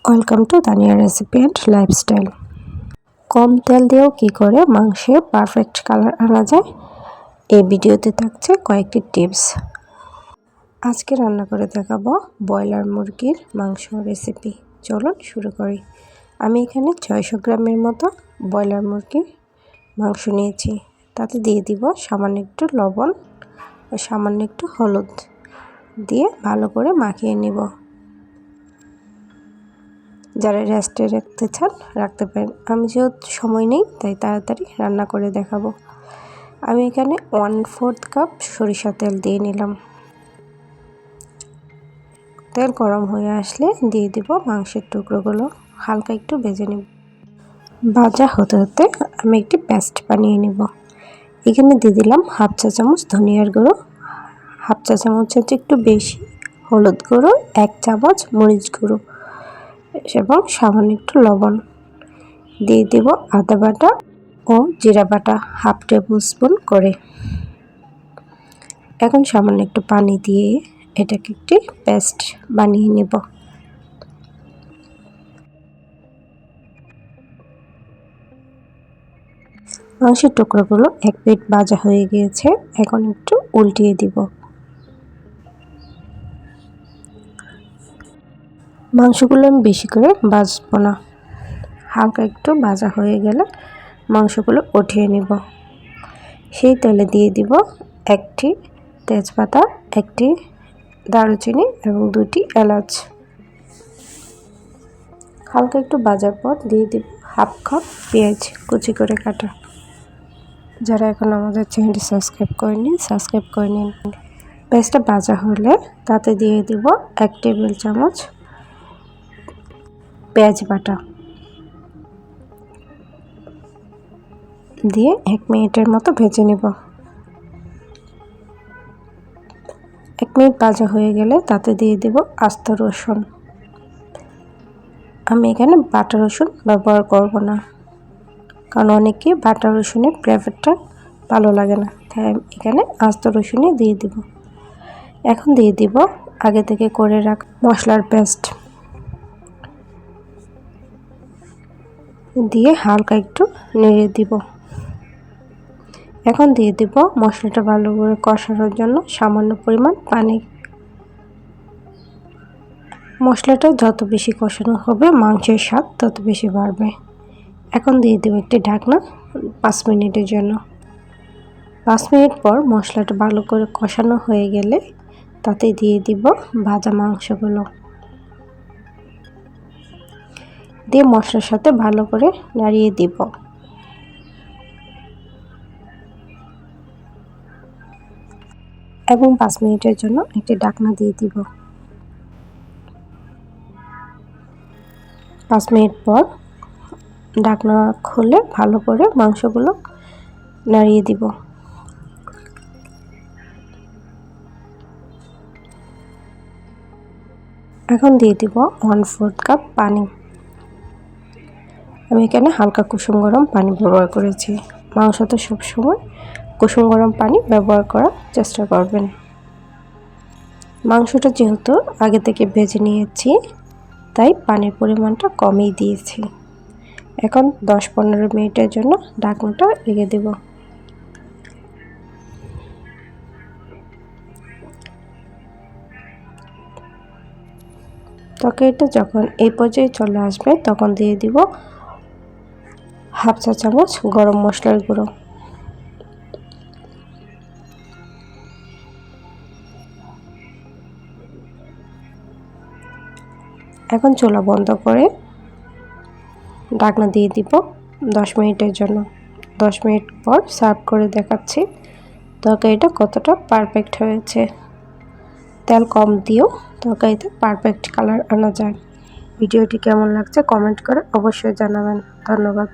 Welcome to Tania recipe and lifestyle. কম তেল দিয়েও কী করে মাংসে পারফেক্ট কালার আনা যায়, এই ভিডিওতে থাকছে কয়েকটি টিপস। আজকে রান্না করে দেখাবো ব্রয়লার মুরগির মাংস রেসিপি। চলুন শুরু করি। আমি এখানে 600 গ্রামের মতো ব্রয়লার মুরগির মাংস নিয়েছি। তাতে দিয়ে দিব সামান্য একটু লবণ ও সামান্য একটু হলুদ দিয়ে ভালো করে মাখিয়ে নিব। যারা রেস্টে রাখতে চান রাখতে পারেন। আমি যেহেতু সময় নেই তাই তাড়াতাড়ি রান্না করে দেখাবো। আমি এখানে 1/4 কাপ সরিষা তেল দিয়ে নিলাম। তেল গরম হয়ে আসলে দিয়ে দিব মাংসের টুকরোগুলো, হালকা একটু ভেজে নেব। ভাজা হতে হতে আমি একটি পেস্ট বানিয়ে নেব। এখানে দিয়ে দিলাম 1/2 চা চামচ ধনিয়ার গুঁড়ো, 1/2 চা চামচের একটু বেশি হলুদ গুঁড়ো, 1 চামচ মরিচ গুঁড়ো এবং সামান্য একটু লবণ। দিয়ে দেব আদা বাটা ও জিরা বাটা 1/2 টেবিল স্পুন করে। এখন সামান্য একটু পানি দিয়ে এটাকে একটি পেস্ট বানিয়ে নেব। মাংসের টুকরোগুলো 1 পিঠ ভাজা হয়ে গিয়েছে। এখন একটু উল্টিয়ে দিব। মাংসগুলো আমি বেশি করে ভাজবো না, হালকা একটু ভাজা হয়ে গেলে মাংসগুলো উঠিয়ে নিব। সেই তেলে দিয়ে দিব 1টি তেজপাতা, 1টি দারুচিনি এবং 2টি এলাচ। হালকা একটু ভাজার পর দিয়ে দিব 1/2 কাপ পেঁয়াজ কুচি করে কাটা। যারা এখন আমাদের চ্যানেলটি সাবস্ক্রাইব করেনি সাবস্ক্রাইব করে নিন। পেঁয়াজটা ভাজা হলে তাতে দিয়ে দিব 1 টেবিল চামচ পেঁয়াজ বাটা দিয়ে 1 মিনিটের মতো ভেজে নেব। 1 মিনিট ভাজা হয়ে গেলে তাতে দিয়ে দেব আস্ত রসুন। আমি এখানে বাটা রসুন ব্যবহার করব না, কারণ অনেকে বাটা রসুনের ফ্লেভারটা ভালো লাগে না, তাই আমি এখানে আস্ত রসুনই দিয়ে দিব। এখন দিয়ে দিব আগে থেকে করে রাখা মশলার পেস্ট দিয়ে হালকা একটু নেড়ে দিব। এখন দিয়ে দিব মশলাটা ভালো করে কষানোর জন্য সামান্য পরিমাণ পানি। মশলাটা যত বেশি কষানো হবে মাংসের স্বাদ তত বেশি বাড়বে। এখন দিয়ে দেব একটি ঢাকনা 5 মিনিটের জন্য। 5 মিনিট পর মশলাটা ভালো করে কষানো হয়ে গেলে তাতে দিয়ে দিব ভাজা মাংসগুলো দিয়ে মশলার সাথে ভালো করে নাড়িয়ে দিব। এবং 5 মিনিটের জন্য একটি ঢাকনা দিয়ে দিব। 5 মিনিট পর ঢাকনা খুলে ভালো করে মাংসগুলো নাড়িয়ে দিব। এখন দিয়ে দিব 1/4 কাপ পানি। আমি এখানে হালকা কুসুম গরম পানি ব্যবহার করেছি। মাংসতে সবসময় কুসুম গরম পানি ব্যবহার করার চেষ্টা করবেন। মাংসটা যেহেতু আগে থেকে ভেজে নিয়েছি তাই পানির পরিমাণটা কমই দিয়েছি। এখন 10-15 মিনিটের জন্য ঢাকনাটা রেখে দেব। তরকারিটা যখন এই পর্যায়ে চলে আসবে তখন দিয়ে দিব 1/2 চা চামচ গরম মশলার গুঁড়ো। এখন চুলা বন্ধ করে ঢাকনা দিয়ে দিব 10 মিনিটের জন্য। 10 মিনিট পর সার্ভ করে দেখাচ্ছি তরকারিটা কতটা পারফেক্ট হয়েছে। তেল কম দিয়েও তরকারিতে পারফেক্ট কালার আনা যায়। ভিডিওটি কেমন লাগছে কমেন্ট করে অবশ্যই জানাবেন। ধন্যবাদ।